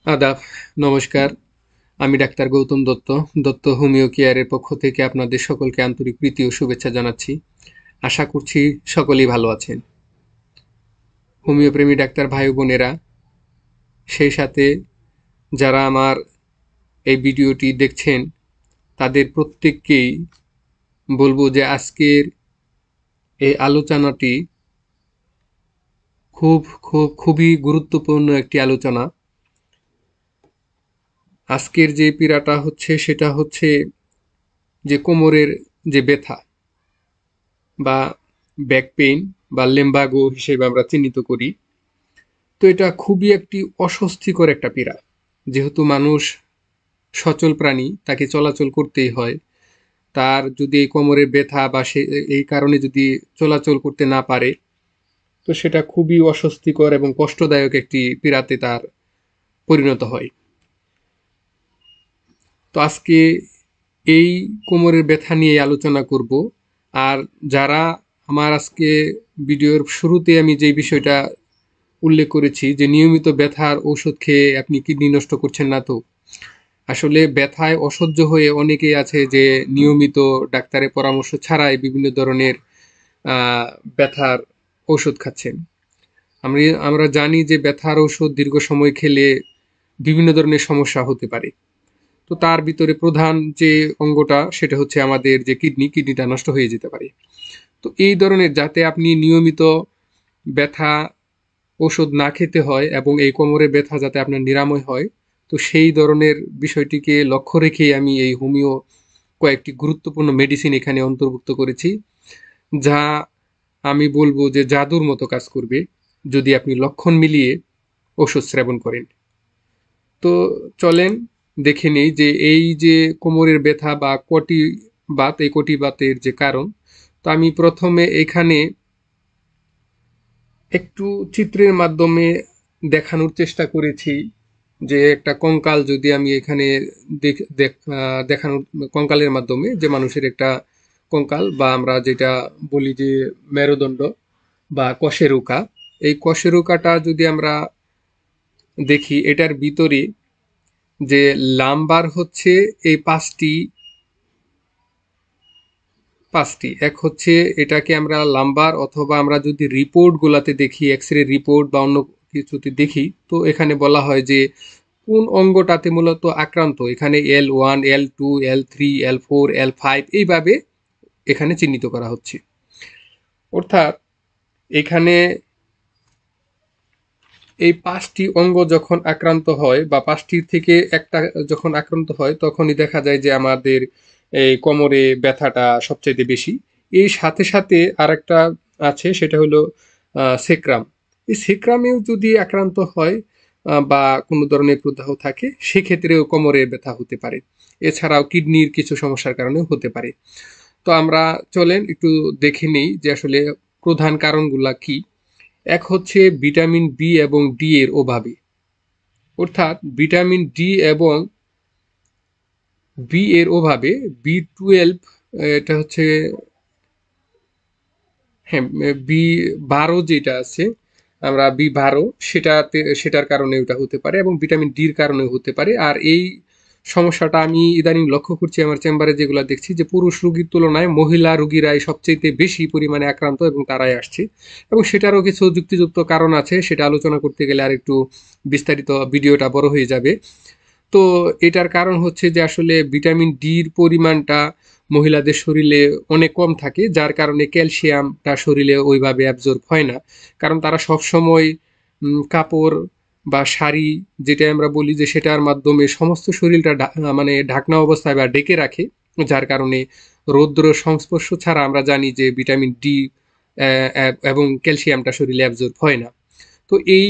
আদাব, নমস্কার। আমি ডাক্তার গৌতম দত্ত। দত্ত হোমিও কেয়ারের পক্ষ থেকে আপনাদের সকলকে আন্তরিক প্রীতি ও শুভেচ্ছা জানাচ্ছি। আশা করছি সকলেই ভালো আছেন। হোমিওপ্রেমী ডাক্তার ভাই বোনেরা, সেই সাথে যারা আমার এই ভিডিওটি দেখছেন, তাদের প্রত্যেককেই বলবো যে আজকের এই আলোচনাটি খুবই গুরুত্বপূর্ণ একটি আলোচনা। আজকের যে পীড়াটা হচ্ছে সেটা হচ্ছে যে কোমরের যে ব্যথা বা ব্যাক পেইন বা লেম্বাগো হিসেবে আমরা চিহ্নিত করি। তো এটা খুবই একটি অস্বস্তিকর একটা পীড়া। যেহেতু মানুষ সচল প্রাণী, তাকে চলাচল করতেই হয়। তার যদি এই কোমরের ব্যথা বা সে এই কারণে যদি চলাচল করতে না পারে, তো সেটা খুবই অস্বস্তিকর এবং কষ্টদায়ক একটি পীড়াতে তার পরিণত হয়। তো আজকে এই কোমরের ব্যথা নিয়ে আলোচনা করব। আর যারা আমার আজকে ভিডিওর শুরুতে আমি যে বিষয়টা উল্লেখ করেছি যে নিয়মিত ব্যথার ঔষধ খেয়ে আপনি কিডনি নষ্ট করছেন না তো? আসলে ব্যথায় অসহ্য হয়ে অনেকেই আছে যে নিয়মিত ডাক্তারের পরামর্শ ছাড়াই বিভিন্ন ধরনের আহ, ব্যথার ঔষধ খাচ্ছেন। আমরা জানি যে ব্যথার ঔষধ দীর্ঘ সময় খেলে বিভিন্ন ধরনের সমস্যা হতে পারে। তো তার ভিতরে প্রধান যে অঙ্গটা সেটা হচ্ছে আমাদের যে কিডনিটা নষ্ট হয়ে যেতে পারে। তো এই ধরনের যাতে আপনি নিয়মিত ব্যথা ওষুধ না খেতে হয় এবং এই কোমরের ব্যথা যাতে আপনার নিরাময় হয়, তো সেই ধরনের বিষয়টিকে লক্ষ্য রেখেই আমি এই হোমিও কয়েকটি গুরুত্বপূর্ণ মেডিসিন এখানে অন্তর্ভুক্ত করেছি, যা আমি বলবো যে জাদুর মতো কাজ করবে যদি আপনি লক্ষণ মিলিয়ে ওষুধ সেবন করেন। তো চলেন দেখে নেই যে এই যে কোমরের ব্যথা বা কটি বাত, এই কটি বাতের যে কারণ। তো আমি প্রথমে এখানে একটু চিত্রের মাধ্যমে দেখানোর চেষ্টা করেছি যে একটা কঙ্কাল যদি আমি এখানে দেখানোর কঙ্কালের মাধ্যমে যে মানুষের একটা কঙ্কাল বা আমরা যেটা বলি যে মেরুদণ্ড বা কশেরুকা, এই কশেরুকাটা যদি আমরা দেখি, এটার ভিতরে যে লাম্বার হচ্ছে এই পাঁচটি এক হচ্ছে, এটাকে আমরা লাম্বার, অথবা আমরা যদি রিপোর্ট গুলাতে দেখি, এক্স রে রিপোর্ট বা অন্য কিছুতে দেখি, তো এখানে বলা হয় যে কোন অঙ্গটাতে মূলত আক্রান্ত। এখানে L1, L2, L3, L4, L5 এইভাবে এখানে চিহ্নিত করা হচ্ছে। অর্থাৎ এখানে এই পাঁচটি অঙ্গ যখন আক্রান্ত হয় বা পাঁচটির থেকে একটা যখন আক্রান্ত হয়, তখনই দেখা যায় যে আমাদের এই কোমরে ব্যথাটা সবচাইতে বেশি। এই সাথে সাথে আরেকটা আছে, সেটা হলো সেক্রাম। এই সেক্রামেও যদি আক্রান্ত হয় বা কোনো ধরনের প্রদাহ থাকে, সেক্ষেত্রেও কোমরে ব্যথা হতে পারে। এছাড়াও কিডনির কিছু সমস্যার কারণেও হতে পারে। তো আমরা চলেন একটু দেখে নেই যে আসলে প্রধান কারণগুলা কি। এক হচ্ছে ভিটামিন বি এবং ডি এর অভাবে। অর্থাৎ ভিটামিন ডি এবং বি এর অভাবে B12, এটা হচ্ছে, হ্যাঁ, বি 12 যেটা আছে, আমরা বি 12 সেটার কারণে ওটা হতে পারে এবং ভিটামিন ডির কারণে হতে পারে। আর এই সমস্যাটা আমি ইদানিং লক্ষ্য করছি আমার চেম্বারে, যেগুলো দেখছি যে পুরুষ রোগীর তুলনায় মহিলা রোগীরাই সবচেয়ে বেশি পরিমাণে আক্রান্ত এবং তারাই আসছে। এবং সেটারও কিছু যুক্তিযুক্ত কারণ আছে, সেটা আলোচনা করতে গেলে আর একটু বিস্তারিত ভিডিওটা বড় হয়ে যাবে। তো এটার কারণ হচ্ছে যে আসলে ভিটামিন ডির পরিমাণটা মহিলাদের শরীরে অনেক কম থাকে, যার কারণে ক্যালসিয়ামটা শরীরে ওইভাবে অ্যাবজর্ব হয় না। কারণ তারা সবসময় কাপড় বা শাড়ি, যেটা আমরা বলি যে সেটার মাধ্যমে সমস্ত শরীরটা মানে ঢাকনা অবস্থায় বা ঢেকে রাখে, যার কারণে রৌদ্র সংস্পর্শ ছাড়া আমরা জানি যে ভিটামিন ডি এবং ক্যালসিয়ামটা শরীরে অ্যাবজর্ব হয় না। তো এই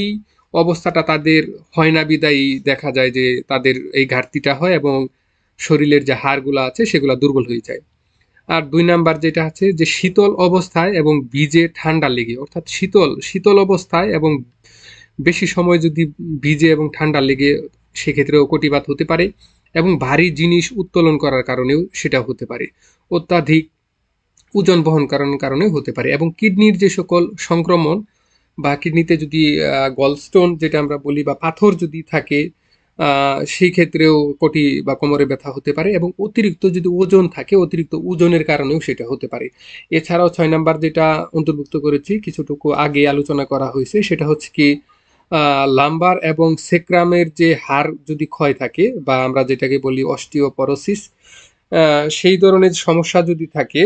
অবস্থাটা তাদের হয় না বিদায়ী দেখা যায় যে তাদের এই ঘাটতিটা হয় এবং শরীরের যে হাড়গুলো আছে সেগুলো দুর্বল হয়ে যায়। আর 2 নাম্বার যেটা আছে যে শীতল অবস্থায় এবং ভিজে ঠান্ডা লেগে, অর্থাৎ শীতল শীতল অবস্থায় এবং বেশি সময় যদি ভিজে এবং ঠান্ডা লেগে, সেক্ষেত্রেও কটিবাত হতে পারে। এবং ভারী জিনিস উত্তোলন করার কারণেও সেটা হতে পারে। অত্যাধিক ওজন বহন করার কারণে হতে পারে। এবং কিডনির যে সকল সংক্রমণ বা কিডনিতে যদি গলস্টোন যেটা আমরা বলি বা পাথর যদি থাকে, সেই ক্ষেত্রেও কোটি বা কোমরে ব্যথা হতে পারে, এবং অতিরিক্ত যদি ওজন থাকে, অতিরিক্ত ওজনের কারণেও সেটা হতে পারে। এছাড়াও 6 নাম্বার যেটা অন্তর্ভুক্ত করেছি, কিছুটুকু আগে আলোচনা করা হয়েছে, সেটা হচ্ছে কি লাম্বার এবং সেক্রামের যে হাড় যদি ক্ষয় থাকে, বা আমরা যেটাকে বলি অস্টিওপরোসিস, সেই ধরনের সমস্যা যদি থাকে,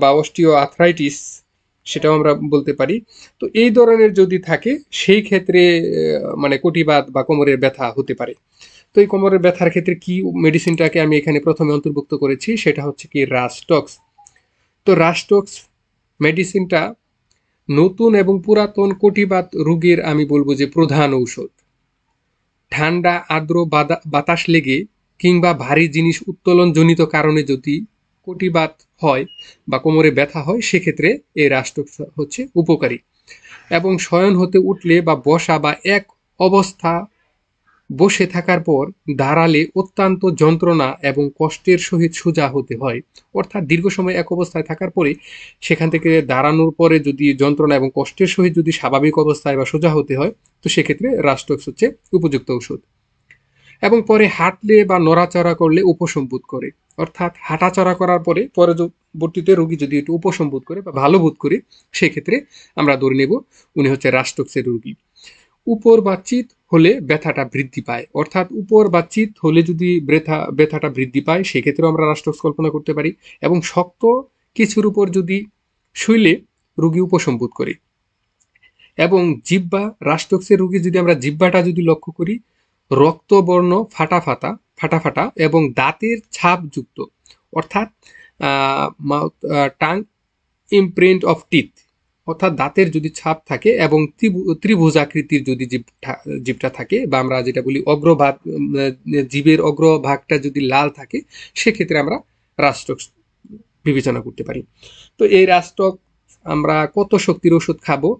বা অস্টিও আর্থ্রাইটিস সেটাও আমরা বলতে পারি। তো এই ধরনের যদি থাকে, সেই ক্ষেত্রে মানে কটিবাত বা কোমরের ব্যথা হতে পারে। তো এই কোমরের ব্যথার ক্ষেত্রে কি মেডিসিনটাকে আমি এখানে প্রথমে অন্তর্ভুক্ত করেছি, সেটা হচ্ছে কি রাস্টক্স। তো রাস্টক্স মেডিসিনটা নতুন এবং পুরাতন কটিবাত রোগীর আমি বলবো যে প্রধান ঔষধ। ঠান্ডা আর্দ্র বাতাস লেগে কিংবা ভারী জিনিস উত্তোলন জনিত কারণে যদি কটিবাত হয় বা কোমরে ব্যথা হয়, সেক্ষেত্রে এই রাস্টক্স হচ্ছে উপকারী। এবং শয়ন হতে উঠলে বা বসা বা এক অবস্থা বসে থাকার পর দাঁড়ালে অত্যন্ত যন্ত্রণা এবং কষ্টের সহিত সোজা হতে হয়। অর্থাৎ দীর্ঘ সময় এক অবস্থায় থাকার পরে সেখান থেকে দাঁড়ানোর পরে যদি যন্ত্রণা এবং কষ্টের সহিত যদি স্বাভাবিক অবস্থায় বা সোজা হতে হয়, তো সেক্ষেত্রে রাস্টক্স হচ্ছে উপযুক্ত ঔষধ। এবং পরে হাঁটলে বা নড়াচড়া করলে উপশম বোধ করে, অর্থাৎ হাঁটাচড়া করার পরে পরবর্তীতে রোগী যদি একটু উপশম বোধ করে বা ভালো বোধ করে, সেক্ষেত্রে আমরা ধরে নেব উনি হচ্ছে রাস্টক্সের রোগী। উপর বা চিত হলে ব্যথাটা বৃদ্ধি পায়, অর্থাৎ উপর বা চিত হলে যদি ব্যথাটা বৃদ্ধি পায়, সেক্ষেত্রেও আমরা রাস্টক্স কল্পনা করতে পারি। এবং শক্ত কিছুর উপর যদি শুইলে রোগী উপশম বোধ করে। এবং জিহ্বা, রাস্টক্সের রোগী যদি আমরা জিহ্বাটা যদি লক্ষ্য করি, রক্তবর্ণ ফাটা ফাটা ফাটা ফাটা এবং দাঁতের ছাপ যুক্ত, অর্থাৎ mouth tongue imprint of teeth, অর্থাৎ দাঁতের যদি ছাপ থাকে এবং ত্রিভুজাকৃতির যদি জিভটা থাকে, বা আমরা যেটা বলি অগ্রভাগ, জিভের অগ্রভাগটা যদি লাল থাকে, সেক্ষেত্রে আমরা রাস্টক্স বিবেচনা করতে পারি। তো এই রাস্টক্স আমরা কত শক্তির ওষুধ খাবো?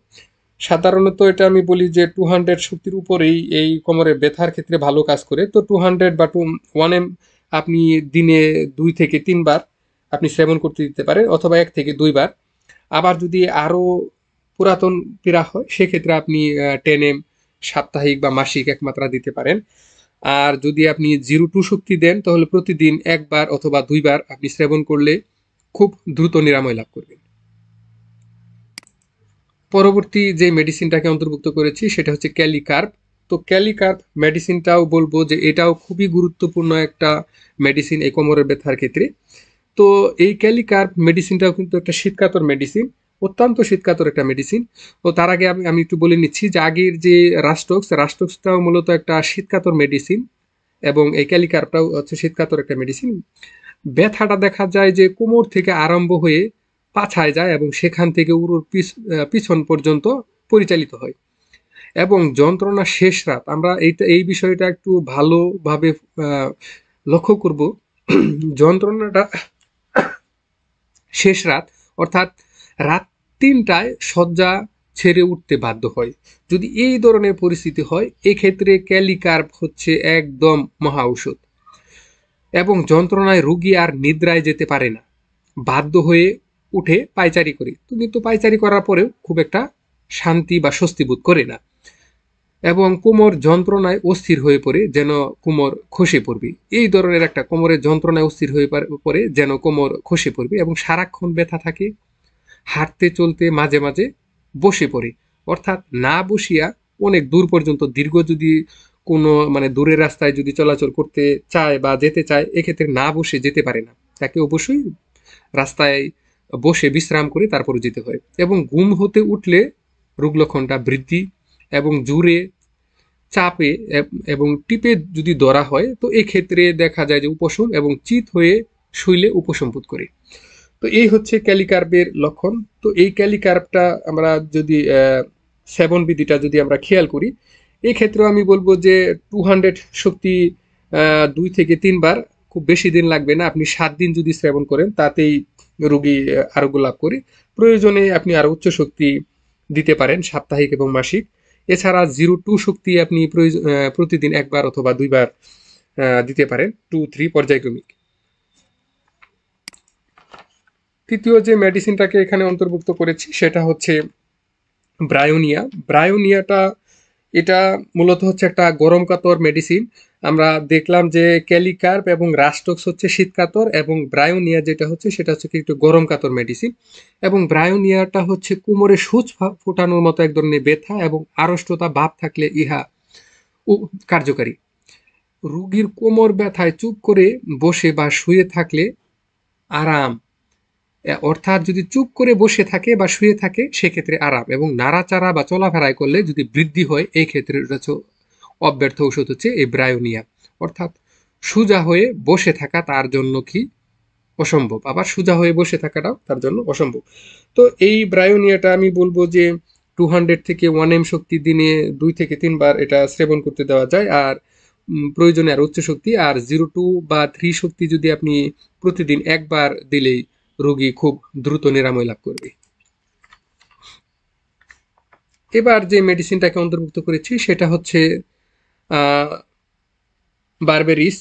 সাধারণত এটা আমি বলি যে 200 শক্তির উপরেই এই কোমরে ব্যথার ক্ষেত্রে ভালো কাজ করে। তো 200 বা 1 এম আপনি দিনে 2 থেকে 3 বার আপনি সেবন করতে দিতে পারেন, অথবা 1 থেকে 2 বার। আবার যদি আরও পুরাতন পীড়া হয়, সেক্ষেত্রে আপনি 10 এম সাপ্তাহিক বা মাসিক 1 মাত্রা দিতে পারেন। আর যদি আপনি 0 টু শক্তি দেন, তাহলে প্রতিদিন 1 বার অথবা 2 বার আপনি সেবন করলে খুব দ্রুত নিরাময় লাভ করবেন। পরবর্তী যে মেডিসিনটাকে অন্তর্ভুক্ত করেছি, সেটা হচ্ছে ক্যালিকার্প। তো ক্যালিকার্প মেডিসিনটাও বলবো যে এটাও খুবই গুরুত্বপূর্ণ একটা মেডিসিন এই কোমরের ব্যথার ক্ষেত্রে। তো এই ক্যালিকার্প মেডিসিনটাও কিন্তু একটা শীতকাতর মেডিসিন, অত্যন্ত শীতকাতর একটা মেডিসিন। তো তার আগে আমি একটু বলে নিচ্ছি যে আগের যে রাস্টক্সটাও মূলত একটা শীতকাতর মেডিসিন, এবং এই ক্যালিকার্পটাও হচ্ছে শীতকাতর একটা মেডিসিন। ব্যথাটা দেখা যায় যে কোমর থেকে আরম্ভ হয়ে পাছায় যায় এবং সেখান থেকে উরুর পিছন পর্যন্ত পরিচালিত হয়। এবং যন্ত্রণা শেষ রাত, আমরা এই বিষয়টা একটু ভালোভাবে লক্ষ্য করব। যন্ত্রণাটা শেষ রাত, অর্থাৎ রাত 3টায় শয্যা ছেড়ে উঠতে বাধ্য হয়। যদি এই ধরনের পরিস্থিতি হয়, এক্ষেত্রে ক্যালিকার্প হচ্ছে একদম মহা ঔষধ। এবং যন্ত্রণায় রোগী আর নিদ্রায় যেতে পারে না, বাধ্য হয়ে উঠে পায়চারি করে। তো কিন্তু পায়চারি করার পরেও খুব একটা শান্তি বা স্বস্তি বোধ করে না। এবং কোমর যন্ত্রণায় অস্থির হয়ে পড়ে, যেন কোমর খসে পড়বে। এই ধরনের একটা কোমরের যন্ত্রণায় অস্থির হয়ে পড়ে, যেন কোমর খসে পড়বে, এবং সারাক্ষণ ব্যথা থাকে। হাঁটতে চলতে মাঝে মাঝে বসে পড়ে, অর্থাৎ না বসিয়া অনেক দূর পর্যন্ত, দীর্ঘ যদি কোনো মানে দূরের রাস্তায় যদি চলাচল করতে চায় বা যেতে চায়, এক্ষেত্রে না বসে যেতে পারে না, তাকে অবশ্যই রাস্তায় বসে বিশ্রাম করে তারপরে যেতে হয়। এবং ঘুম হতে উঠলে রোগ লক্ষণটা বৃদ্ধি, এবং জোরে চাপে এবং টিপে যদি ধরা হয়, তো এক্ষেত্রে দেখা যায় যে উপশম, এবং চিত হয়ে শুইলে উপশম বোধ করে। তো এই হচ্ছে ক্যালিকার্পের লক্ষণ। তো এই ক্যালিকার্পটা আমরা যদি সেবন বিধিটা যদি আমরা খেয়াল করি, এই ক্ষেত্রেও আমি বলবো যে 200 শক্তি 2 থেকে 3 বার, খুব বেশি দিন লাগবে না। আপনি 7 দিন যদি সেবন করেন, তাতেই রোগী আরোগ্য লাভ করে। প্রয়োজনে আপনি আরো উচ্চ শক্তি দিতে পারেন সাপ্তাহিক এবং মাসিক। এছাড়া 0 টু শক্তি আপনি প্রতিদিন 1 বার অথবা 2 বার দিতে পারেন, 2, 3 পর্যায়ক্রমিক। তৃতীয় যে মেডিসিনটাকে এখানে অন্তর্ভুক্ত করেছি, সেটা হচ্ছে ব্রায়োনিয়া। ব্রায়োনিয়াটা এটা মূলত হচ্ছে একটা গরম কাতর মেডিসিন। আমরা দেখলাম যে ক্যালিকার্প এবং রাস্টক্স হচ্ছে শীতকাতর, এবং ব্রায়োনিয়া যেটা হচ্ছে সেটা হচ্ছে কি একটু গরম কাতর মেডিসিন। এবং ব্রায়োনিয়াটা হচ্ছে কোমরে সূচ ফোটানোর মতো এক ধরনের ব্যথা এবং আড়ষ্টতা ভাব থাকলে ইহা কার্যকারী। রোগীর কোমর ব্যথায় চুপ করে বসে বা শুয়ে থাকলে আরাম, অর্থাৎ যদি চুপ করে বসে থাকে বা শুয়ে থাকে সেক্ষেত্রে আরাম, এবং নাড়াচাড়া বা চলাফেরায় করলে যদি বৃদ্ধি হয় এই ক্ষেত্রে অব্যর্থ ঔষধ হচ্ছে এই ব্রায়োনিয়া। অর্থাৎ সোজা হয়ে বসে থাকা তার জন্য কি অসম্ভব, আবার সোজা হয়ে বসে থাকাটাও তার জন্য অসম্ভব। তো এই ব্রায়োনিয়াটা আমি বলবো যে 200 থেকে 1 M শক্তি দিনে 2 থেকে 3 বার এটা সেবন করতে দেওয়া যায়। আর প্রয়োজনে আর উচ্চ শক্তি আর 0 2 বা 3 শক্তি যদি আপনি প্রতিদিন একবার দিলেই রোগী খুব দ্রুত নিরাময় লাভ করবে। এবার যে মেডিসিনটাকে অন্তর্ভুক্ত করেছি সেটা হচ্ছে বারবেরিস,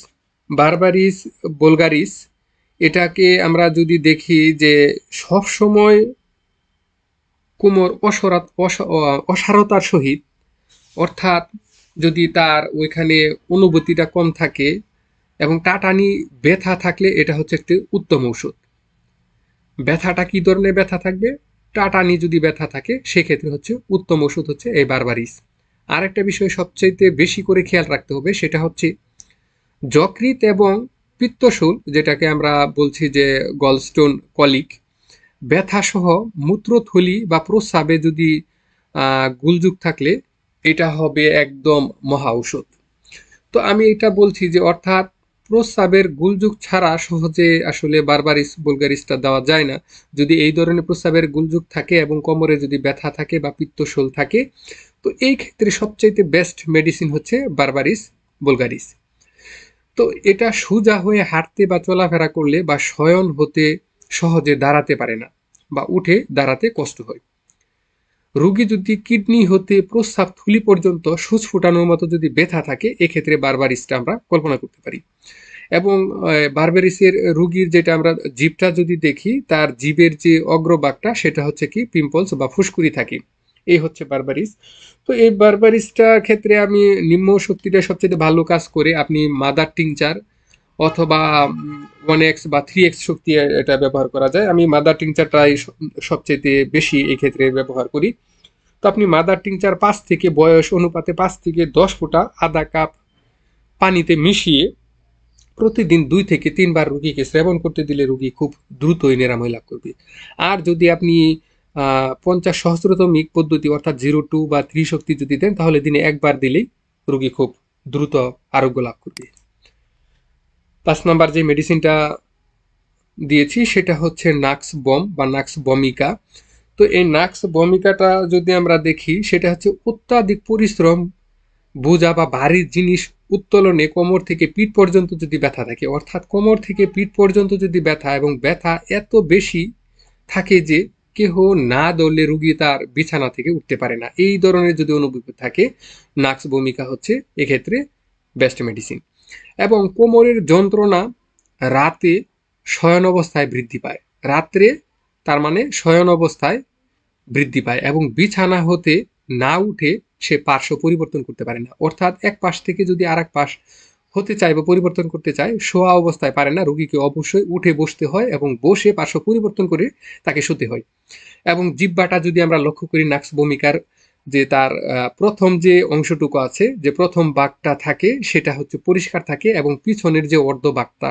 বারবারিস বোলগারিস। এটাকে আমরা যদি দেখি যে সব সময় কোমর অসারতার সহিত, অর্থাৎ যদি তার ওইখানে অনুভূতিটা কম থাকে এবং টাটানি ব্যথা থাকলে এটা হচ্ছে একটি উত্তম ঔষধ। ব্যথাটা কি ধরনের ব্যথা থাকবে? টাটানি যদি ব্যথা থাকে সেক্ষেত্রে হচ্ছে উত্তম ওষুধ হচ্ছে এই বারবারিস। আর একটা বিষয় সবচাইতে বেশি করে খেয়াল রাখতে হবে, সেটা হচ্ছে যকৃৎ এবং পিত্তশূল, যেটাকে আমরা বলছি যে গলস্টোন কলিক, ব্যথা সহ মূত্রথলি বা প্রস্রাবে যদি গুলযুগ থাকলে এটা হবে একদম মহা ঔষধ। তো আমি এটা বলছি যে অর্থাৎ প্রস্রাবের গুলযুগ ছাড়া সহজে আসলে বারবারিস বুলগারিসটা দেওয়া যায় না। যদি এই ধরনের প্রস্রাবের গুলযুগ থাকে এবং কোমরে যদি ব্যথা থাকে বা পিত্তশূল থাকে, তো এই ক্ষেত্রে সবচাইতে বেস্ট মেডিসিন হচ্ছে বারবারিস বুলগারিস। তো এটা সোজা হয়ে হাঁটতে বা চলাফেরা করলে বা শয়ন হতে সহজে দাঁড়াতে পারে না বা উঠে দাঁড়াতে কষ্ট হয়। রোগী যদি কিডনি হতে প্রস্রাব থলি পর্যন্ত সূচ ফুটানোর মতো যদি ব্যথা থাকে এক্ষেত্রে বারবারিসটা আমরা কল্পনা করতে পারি। এবং বারবারিসের রোগীর যেটা আমরা জিভটা যদি দেখি, তার জিভের যে অগ্রভাগটা সেটা হচ্ছে কি পিম্পলস বা ফুসকুড়ি থাকে, এই হচ্ছে বারবারিস। তো এই বারবারিসটার ক্ষেত্রে আমি নিম্ন শক্তিটা সবচেয়ে ভালো কাজ করে, আপনি মাদার টিংচার অথবা 1X বা 3X শক্তি এটা ব্যবহার করা যায়। আমি মাদার টিংচারটাই সবচেয়ে বেশি এই ক্ষেত্রে ব্যবহার করি। তো আপনি মাদার টিংচার 5 থেকে বয়স অনুপাতে 5 থেকে 10 ফোঁটা আধা কাপ পানিতে মিশিয়ে প্রতিদিন 2 থেকে 3 বার রোগীকে সেবন করতে দিলে রোগী খুব দ্রুতই নিরাময় লাভ করবে। আর যদি আপনি 50 সহস্রতমিক পদ্ধতি অর্থাৎ 0 2 বা 3 শক্তি যদি দেন তাহলে দিনে একবার দিলেই রোগী খুব দ্রুত আরোগ্য লাভ করবে। 5 নম্বর যে মেডিসিনটা দিয়েছি সেটা হচ্ছে নাক্স বম বা নাক্স বমিকা। তো এই নাক্স বমিকাটা যদি আমরা দেখি সেটা হচ্ছে অত্যাধিক পরিশ্রম বোঝা বা ভারী জিনিস উত্তোলনে কোমর থেকে পিঠ পর্যন্ত যদি ব্যথা থাকে, অর্থাৎ কোমর থেকে পিঠ পর্যন্ত যদি ব্যথা এবং ব্যথা এত বেশি থাকে যে কেহ না ধরলে রুগী তার বিছানা থেকে উঠতে পারে না, এই ধরনের যদি অনুভূতি থাকে, নাক্স ভূমিকা হচ্ছে এক্ষেত্রে বেস্ট মেডিসিন। এবং কোমরের যন্ত্রণা রাতে শয়ন অবস্থায় বৃদ্ধি পায়, রাত্রে তার মানে শয়ন অবস্থায় বৃদ্ধি পায় এবং বিছানা হতে না উঠে সে পার্শ্ব পরিবর্তন করতে পারে না, অর্থাৎ এক পাশ থেকে যদি আর এক পাশ হতে চায় বা পরিবর্তন করতে চায় শোয়া অবস্থায় পারে না, রোগীকে অবশ্যই উঠে বসতে হয় এবং বসে পার্শ্ব পরিবর্তন করে তাকে শুতে হয়। এবং জিহ্বাটা যদি আমরা লক্ষ্য করি নাক্স ভূমিকার, যে তার প্রথম যে অংশটুকু আছে, যে প্রথম ভাগটা থাকে সেটা হচ্ছে পরিষ্কার থাকে এবং পিছনের যে অর্ধ ভাগটা,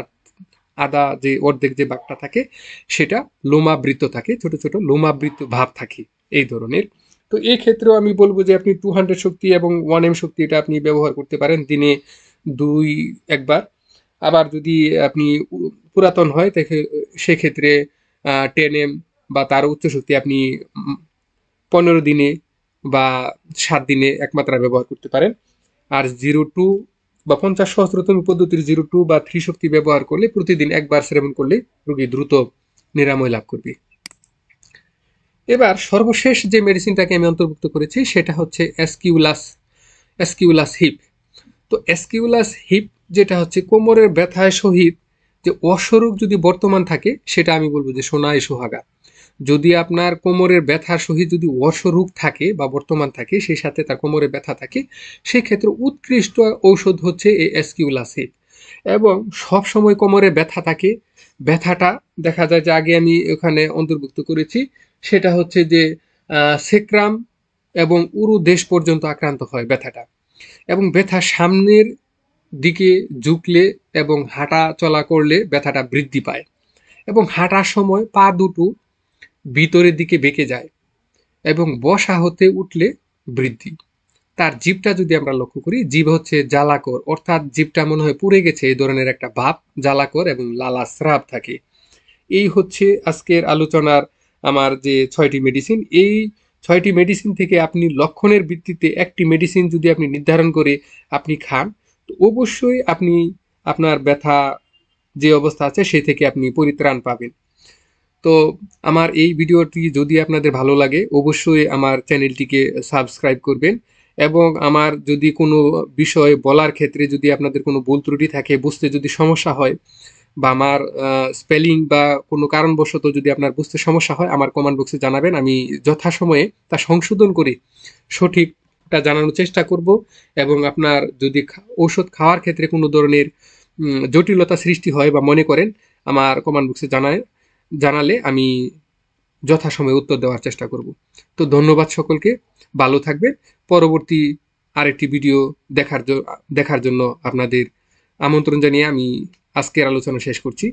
আদা যে অর্ধেক যে ভাগটা থাকে সেটা লোমাবৃত থাকে, ছোট ছোট লোমাবৃত ভাব থাকে এই ধরনের। তো এই ক্ষেত্রেও আমি বলবো যে আপনি 200 শক্তি এবং 1M শক্তি এটা আপনি ব্যবহার করতে পারেন দিনে একবার। আবার যদি আপনি পুরাতন হয় সেক্ষেত্রে 10M বা তার উচ্চ শক্তি আপনি 15 দিনে বা 7 দিনে একমাত্রা ব্যবহার করতে পারেন। আর 0 2 বা 50 সহস্রতম পদ্ধতির 0 2 বা 3 শক্তি ব্যবহার করলে প্রতিদিন একবার সেবন করলে রোগী দ্রুত নিরাময় লাভ করবে। এবার সর্বশেষ যে মেডিসিনটাকে আমি অন্তর্ভুক্ত করেছি সেটা হচ্ছে এসকিউলাস হিপ। তো এসকিউলাস হিপ যেটা হচ্ছে কোমরের ব্যথায় সহিত যে অসরোগ যদি বর্তমান থাকে সেটা আমি বলবো যে সোনায় সোহাগা। যদি আপনার কোমরের ব্যথার সহিত যদি অর্শরোগ থাকে বা বর্তমান থাকে, সেই সাথে তার কোমরে ব্যথা থাকে, সেক্ষেত্রে উৎকৃষ্ট ঔষধ হচ্ছে এই এসকিউলাসিড। এবং সব সময় কোমরে ব্যথা থাকে, ব্যথাটা দেখা যায় যে আগে আমি ওখানে অন্তর্ভুক্ত করেছি, সেটা হচ্ছে যে সেক্রাম এবং উরু দেশ পর্যন্ত আক্রান্ত হয় ব্যথাটা, এবং ব্যথা সামনের দিকে ঝুঁকলে এবং হাঁটা চলা করলে ব্যথাটা বৃদ্ধি পায়, এবং হাঁটার সময় পা দুটো ভিতরের দিকে বেঁকে যায়, এবং বসা হতে উঠলে বৃদ্ধি। তার জিভটা যদি আমরা লক্ষ্য করি, জিভ হচ্ছে জ্বালাকর, অর্থাৎ জিভটা মনে হয় পুড়ে গেছে, এই ধরনের একটা ভাব, জ্বালাকর এবং লালা স্রাব থাকে। এই হচ্ছে আজকের আলোচনার আমার যে 6টি মেডিসিন। এই 6টি মেডিসিন থেকে আপনি লক্ষণের ভিত্তিতে একটি মেডিসিন যদি আপনি নির্ধারণ করে আপনি খান, তো অবশ্যই আপনি আপনার ব্যথা যে অবস্থা আছে সে থেকে আপনি পরিত্রাণ পাবেন। তো আমার এই ভিডিওটি যদি আপনাদের ভালো লাগে, অবশ্যই আমার চ্যানেলটিকে সাবস্ক্রাইব করবেন, এবং আমার যদি কোনো বিষয় বলার ক্ষেত্রে যদি আপনাদের কোনো ভুল ত্রুটি থাকে, বুঝতে যদি সমস্যা হয়, বা আমার স্পেলিং বা কোনো কারণবশত যদি আপনার বুঝতে সমস্যা হয়, আমার কমেন্ট বক্সে জানাবেন, আমি যথাসময়ে তা সংশোধন করে সঠিকটা জানানোর চেষ্টা করব। এবং আপনার যদি ঔষধ খাওয়ার ক্ষেত্রে কোনো ধরনের জটিলতা সৃষ্টি হয় বা মনে করেন, আমার কমেন্ট বক্সে জানালে আমি যথাসময়ে উত্তর দেওয়ার চেষ্টা করব। তো ধন্যবাদ সকলকে, ভালো থাকবেন। পরবর্তী আরেকটি ভিডিও দেখার জন্য আপনাদের আমন্ত্রণ জানিয়ে আমি আজকের আলোচনা শেষ করছি।